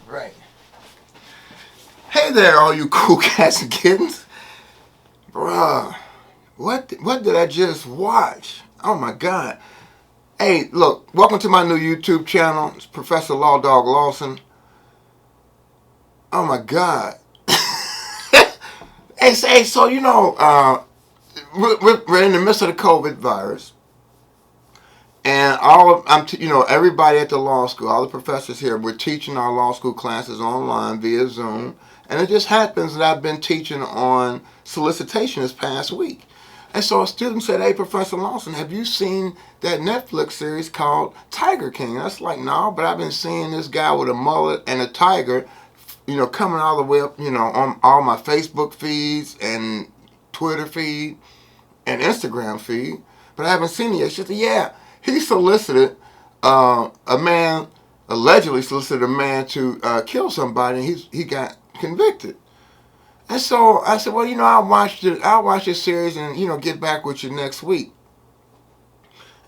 Right. Hey there, all you cool cats and kittens. Bruh, what did I just watch? Oh my god. Hey, look, welcome to my new YouTube channel. It's Professor Law Dog Lawson. Oh my god. Hey, so we're in the midst of the COVID virus. And everybody at the law school, all the professors here, we're teaching our law school classes online via Zoom. And it just happens that I've been teaching on solicitation this past week. And so a student said, "Hey, Professor Lawson, have you seen that Netflix series called Tiger King?" And I was like, "No, but I've been seeing this guy with a mullet and a tiger, coming all the way up, on all my Facebook feeds and Twitter feed and Instagram feed, but I haven't seen it yet." She said, "Yeah, he solicited a man, allegedly solicited a man to kill somebody, and he got convicted." And so I said, "Well, I'll watch this series and get back with you next week."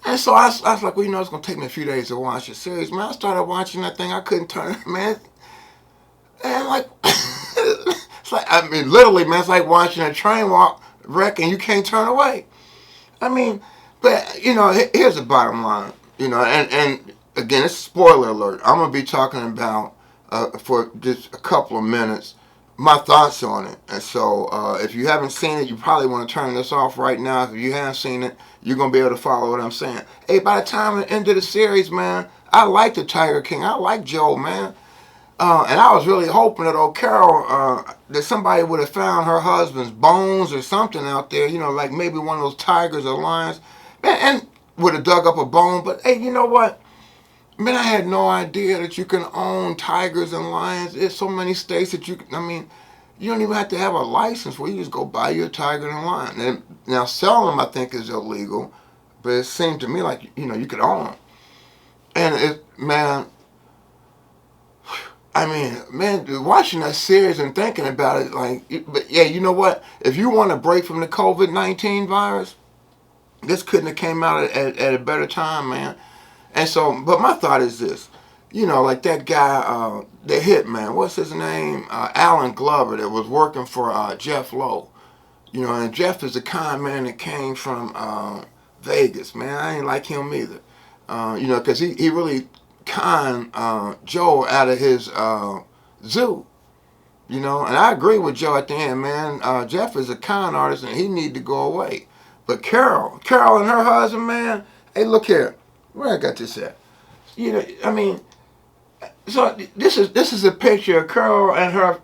And so I was like, "Well, it's gonna take me a few days to watch the series." Man, I started watching that thing. I couldn't turn it, man. And like, it's like, I mean, literally, man, it's like watching a train wreck and you can't turn away. I mean, but here's the bottom line. And again, it's a spoiler alert. I'm gonna be talking about for just a couple of minutes my thoughts on it. And so if you haven't seen it, you probably want to turn this off right now. If you haven't seen it, you're gonna be able to follow what I'm saying. Hey, by the time the end of the series, man, I like the Tiger King. I like Joe, man. And I was really hoping that old Carol, that somebody would have found her husband's bones or something out there, like maybe one of those tigers or lions, and would have dug up a bone. But hey, you know what? Man, I had no idea that you can own tigers and lions. There's so many states that you don't even have to have a license where you just go buy your tiger and lion. And now selling them, I think, is illegal, but it seemed to me like, you could own them. And I mean, man, watching that series and thinking about it, but yeah, you know what? If you want to break from the COVID-19 virus, this couldn't have came out at a better time, man. And so, but my thought is this, like that guy, the hitman, what's his name? Alan Glover, that was working for Jeff Lowe. And Jeff is a con man that came from Vegas, man. I ain't like him either. Because he really con Joe out of his zoo. And I agree with Joe at the end, man. Jeff is a con artist and he need to go away. But Carol and her husband, man, hey, look here. Where I got this at? I mean, so this is a picture of Carol and her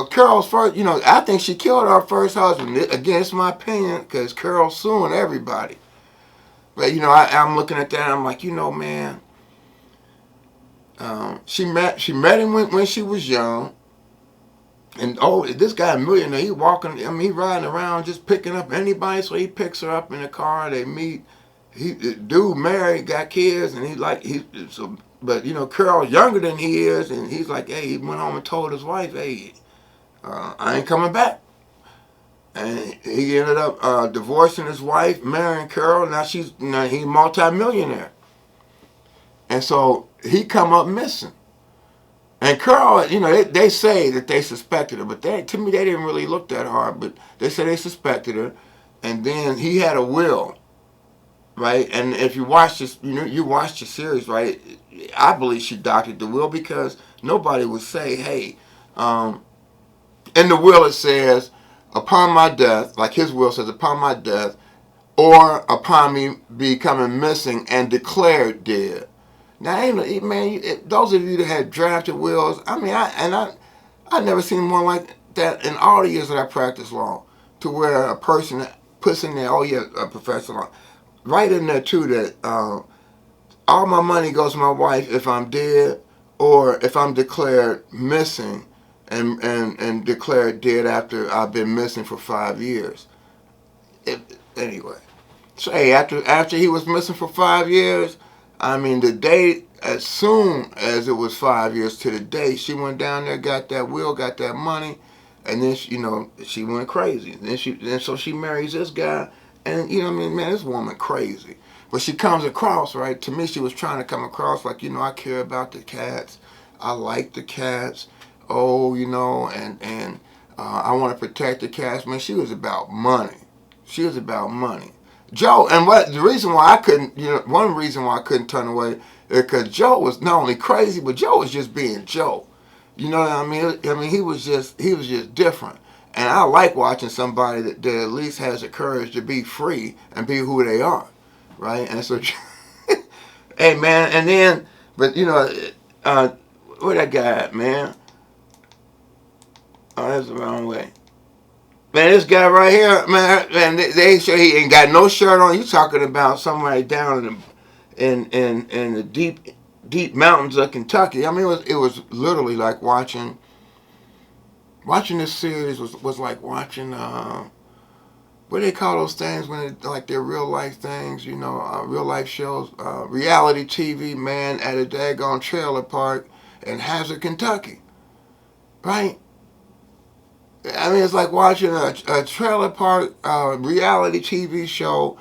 Carol's first, I think she killed her first husband. Again, it's my opinion because Carol's suing everybody. But, I'm looking at that and I'm like, man, she met him when she was young. And this guy a millionaire, he walking, he riding around just picking up anybody. So he picks her up in the car, they meet. Dude married, got kids, and but Carl's younger than he is, and he's like, hey, he went home and told his wife, hey, I ain't coming back. And he ended up divorcing his wife, marrying Carol. Now he's multi-millionaire. And so he come up missing. And Carl, they say that they suspected her, but to me, they didn't really look that hard, but they said they suspected her. And then he had a will. Right, and if you watch this, you watched the series, right? I believe she doctored the will because nobody would say, "Hey," in the will it says, "Upon my death," like his will says, "Upon my death, or upon me becoming missing and declared dead." Now, man, those of you that had drafted wills, I mean, I never seen one like that in all the years that I practiced law, to where a person puts in there, "Oh yeah, a professional." Right in there too that all my money goes to my wife if I'm dead or if I'm declared missing and declared dead after I've been missing for 5 years. Anyway, so hey, after he was missing for 5 years, I mean the day as soon as it was 5 years to the day, she went down there, got that will, got that money, and then she went crazy. Then so she marries this guy. And, man, this woman crazy. But she comes across, right? To me, she was trying to come across like, I care about the cats. I like the cats. Oh, and I want to protect the cats. Man, she was about money. She was about money. Joe, and the reason why I couldn't, one reason why I couldn't turn away is because Joe was not only crazy, but Joe was just being Joe. You know what I mean? I mean, he was just different. And I like watching somebody that at least has the courage to be free and be who they are, right? And so, hey man, and then, but uh, where that guy at, man? Oh, that's the wrong way. Man, this guy right here, man, they say he ain't got no shirt on. You talking about somebody down in the deep mountains of Kentucky? I mean, it was literally like watching this series was like watching what do they call those things when it, like they're real life things, real life shows, reality TV, man, at a daggone trailer park in Hazard, Kentucky, right? I mean, it's like watching a trailer park reality TV show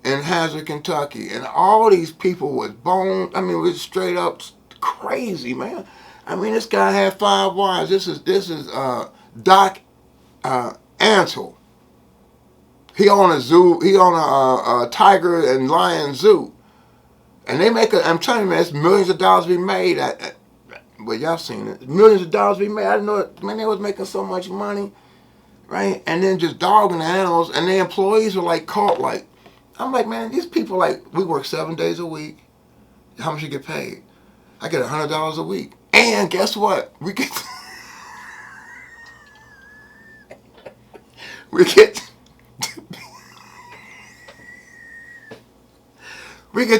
in Hazard, Kentucky, and all these people was bone. I mean, it was straight up crazy, man. I mean, this guy had 5 wives. This is Doc Antle. He owned a zoo. He owned a tiger and lion zoo, and they make a. I'm telling you, man, it's millions of dollars be made. Well, y'all seen it. Millions of dollars be made. I didn't know it. Man, they was making so much money, right? And then just dogging the animals, and the employees were like caught like. I'm like, man, these people like we work 7 days a week. How much you get paid? I get $100 a week, and guess what? We get we get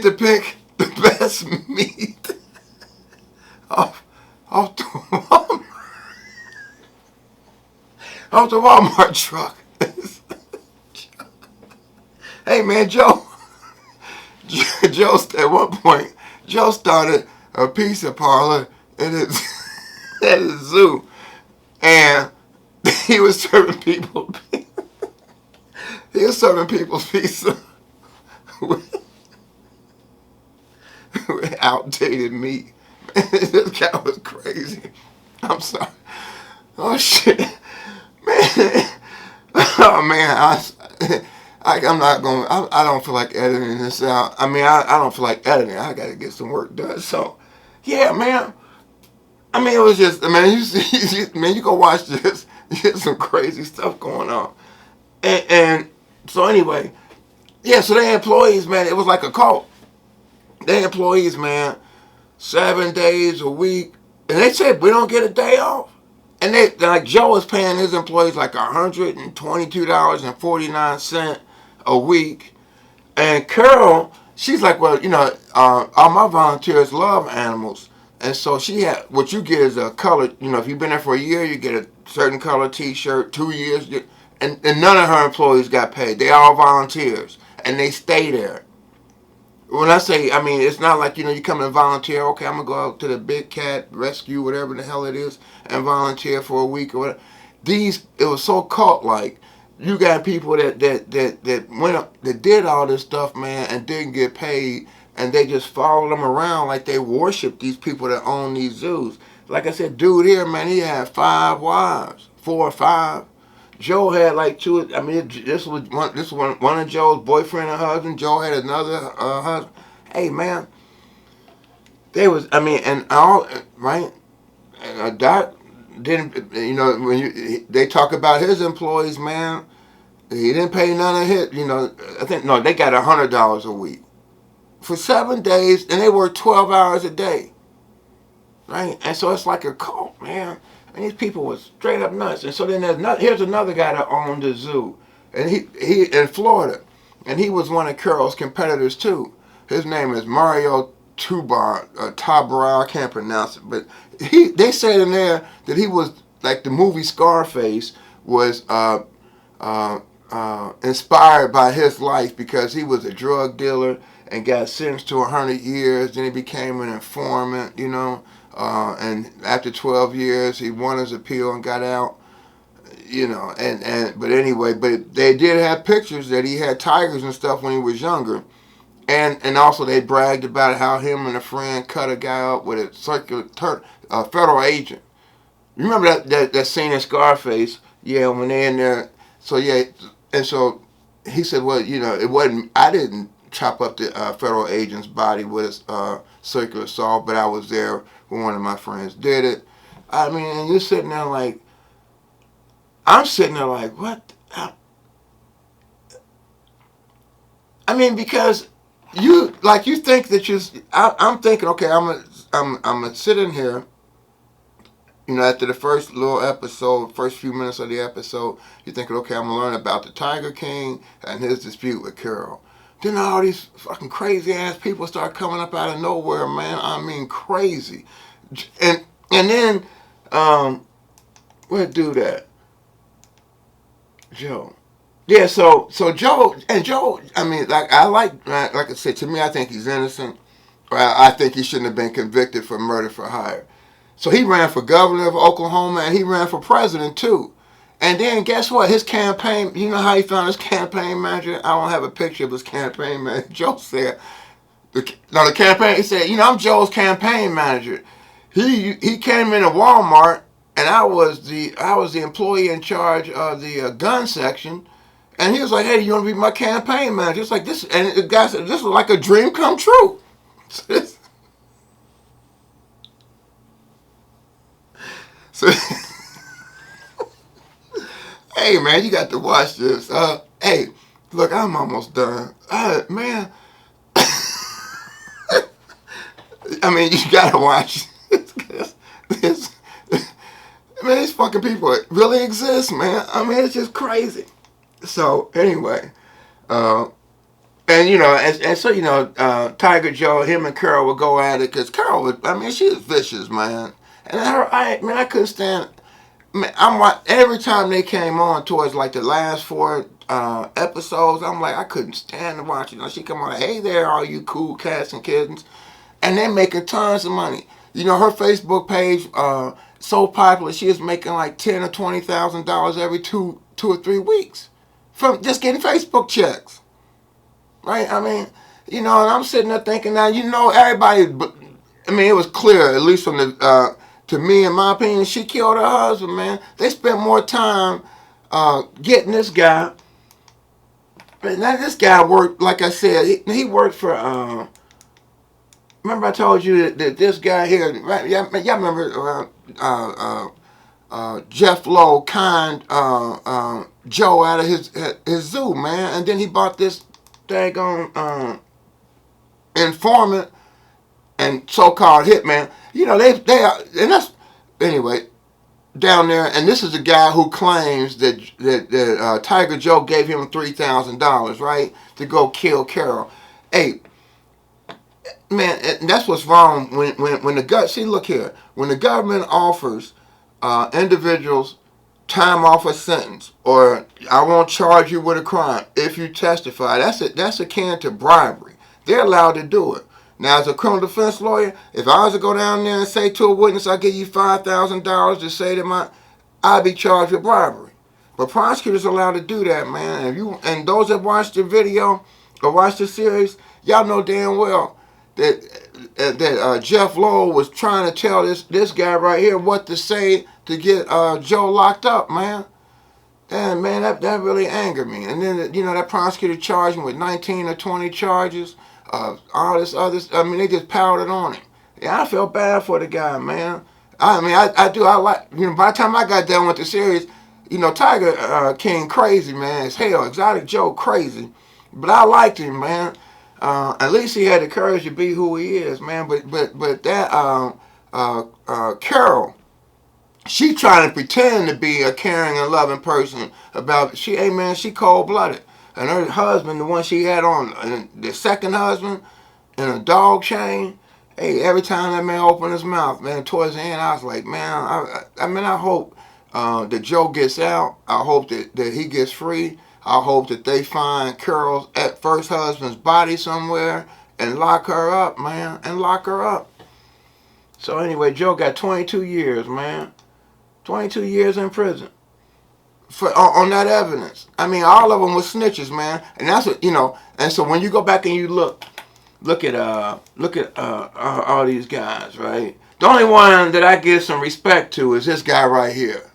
to pick the best meat off off the Walmart, off the Walmart truck. Hey man, Joe at one point, Joe started a pizza parlor in his at his zoo, and he was serving people. He was serving people pizza with outdated meat. This guy was crazy. I'm sorry. Oh shit, man. Oh man, I'm not going. I don't feel like editing this out. I mean, I don't feel like editing. I got to get some work done. So, yeah, man. I mean, it was just. I mean, man, you go watch this. There's some crazy stuff going on. And so anyway, yeah. So they employees, man. It was like a cult. They employees, man. 7 days a week, and they said we don't get a day off. And they like Joe was paying his employees like $122.49 a week. And Carol, she's like, well, all my volunteers love animals. And so she had, what you get is a color, if you've been there for a year, you get a certain color t-shirt, 2 years. And none of her employees got paid. They all volunteers. And they stay there. When I say, I mean, it's not like, you come and volunteer. Okay, I'm going to go out to the big cat rescue, whatever the hell it is, and volunteer for a week or whatever. It was so cult-like. You got people that went up, that did all this stuff, man, and didn't get paid, and they just followed them around like they worship these people that own these zoos. Like I said, dude here, man, he had 5 wives, 4 or 5. Joe had like 2. I mean, this was one of Joe's boyfriend and husband. Joe had another husband. Hey, man, they was. I mean, and all right. Doc didn't. When they talk about his employees, man, he didn't pay none of his. I think no, they got $100 a week for 7 days, and they work 12 hours a day. Right, and so it's like a cult, man. And these people were straight up nuts. And so then here's another guy that owned a zoo, and he in Florida, and he was one of Carol's competitors too. His name is Mario Tabraue. I can't pronounce it, but they said in there that he was like the movie Scarface was inspired by his life because he was a drug dealer and got sentenced to 100 years. Then he became an informant, and after 12 years, he won his appeal and got out. But anyway, but they did have pictures that he had tigers and stuff when he was younger, And also they bragged about how him and a friend cut a guy up with a federal agent. You remember that scene in Scarface? Yeah, when they're in there. So yeah, and so he said, well, it wasn't. I didn't chop up the federal agent's body with circular saw, but I was there when one of my friends did it. I mean, and you're sitting there like, I'm sitting there like, what? I mean, because you think that I'm thinking, okay, I'm gonna sit in here. After the first little episode, first few minutes of the episode, you're thinking, okay, I'm gonna learn about the Tiger King and his dispute with Carol. Then all these fucking crazy ass people start coming up out of nowhere, man. I mean, crazy. And then, we'll do that, Joe. Yeah, so Joe. I mean, like I said, to me, I think he's innocent. I think he shouldn't have been convicted for murder for hire. So he ran for governor of Oklahoma, and he ran for president too. And then guess what? His campaign. You know how he found his campaign manager? I don't have a picture of his campaign manager. Joe said, the campaign. He said, I'm Joe's campaign manager. He came into Walmart, and I was the employee in charge of the gun section. And he was like, hey, you want to be my campaign manager? It's like this, and the guy said, this was like a dream come true. So, hey, man, you got to watch this. Hey, look, I'm almost done. Man, I mean, you got to watch this. Man, these fucking people really exist, man. I mean, it's just crazy. So, anyway, and so Tiger Joe, him and Carol would go at it because Carol would. I mean, she was vicious, man. And I couldn't stand. Man, every time they came on towards like the last four episodes. I'm like, I couldn't stand to watch it. She come on, hey there, all you cool cats and kittens, and they're making tons of money. Her Facebook page so popular. She is making like $10,000 or $20,000 every two or 3 weeks from just getting Facebook checks. Right? I mean, and I'm sitting there thinking now, everybody, I mean, it was clear, at least from the, to me, in my opinion, she killed her husband, man. They spent more time getting this guy. Now, this guy worked, like I said, he worked for, remember I told you that this guy here, right? Y'all remember Jeff Lowe conned Joe out of his zoo, man. And then he bought this daggone informant and so-called hitman. They are, and that's, anyway, down there, and this is a guy who claims that Tiger Joe gave him $3,000, right, to go kill Carol. Hey, man, and that's what's wrong when the see, look here, when the government offers individuals time off a sentence, or I won't charge you with a crime if you testify. That's akin to bribery. They're allowed to do it. Now, as a criminal defense lawyer, if I was to go down there and say to a witness, I give you $5,000 to say that I'd be charged with bribery. But prosecutors are allowed to do that, man. And those that watch the video or watch the series, y'all know damn well that Jeff Lowe was trying to tell this guy right here what to say to get Joe locked up, man. And man, that really angered me. And then that prosecutor charged him with 19 or 20 charges, all this other. I mean, they just piled it on him. Yeah, I felt bad for the guy, man. I mean, I do. I like, by the time I got done with the series, Tiger King crazy, man. As hell, Exotic Joe crazy, but I liked him, man. At least he had the courage to be who he is, man. But that Carol, she trying to pretend to be a caring and loving person hey man, she cold blooded. And her husband, the one she had on, the second husband, in a dog chain. Hey, every time that man opened his mouth, man, towards the end, I was like, man, I hope that Joe gets out. I hope that he gets free. I hope that they find Carol's first husband's body somewhere and lock her up, man, and lock her up. So anyway, Joe got 22 years, man. 22 years in prison on that evidence. I mean, all of them were snitches, man. And that's what, and so when you go back and you look all these guys, right? The only one that I give some respect to is this guy right here.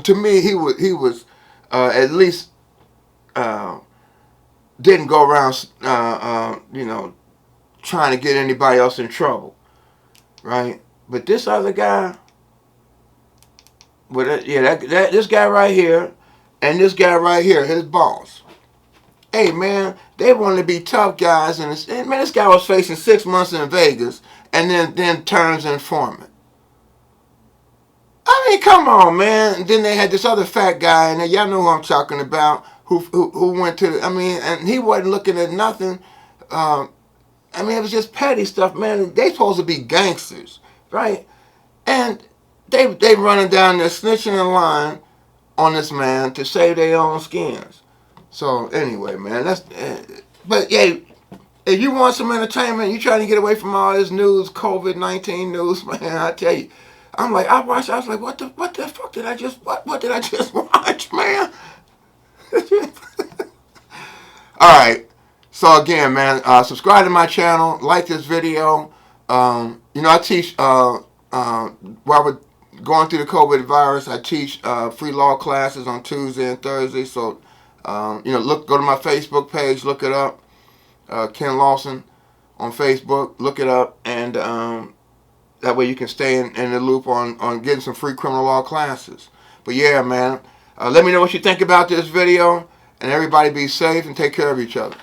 To me, he was at least didn't go around trying to get anybody else in trouble, right? But this other guy, this guy right here, and this guy right here, his boss. Hey man, they wanted to be tough guys, and man, this guy was facing 6 months in Vegas, and then turns informant. I mean, come on, man. And then they had this other fat guy, and y'all know who I'm talking about, who went to. And he wasn't looking at nothing. It was just petty stuff, man. They supposed to be gangsters, right? And they running down there snitching in line on this man to save their own skins. So anyway, man, but yeah, if you want some entertainment, you trying to get away from all this news, COVID-19 news, man. I tell you, I was like, what the fuck did I just what did I just watch, man? All right. So again, man, subscribe to my channel, like this video. I teach while we're going through the COVID virus, I teach free law classes on Tuesday and Thursday. So go to my Facebook page, look it up, Ken Lawson on Facebook, look it up, and that way you can stay in the loop on getting some free criminal law classes. But yeah, man, let me know what you think about this video, and everybody be safe and take care of each other.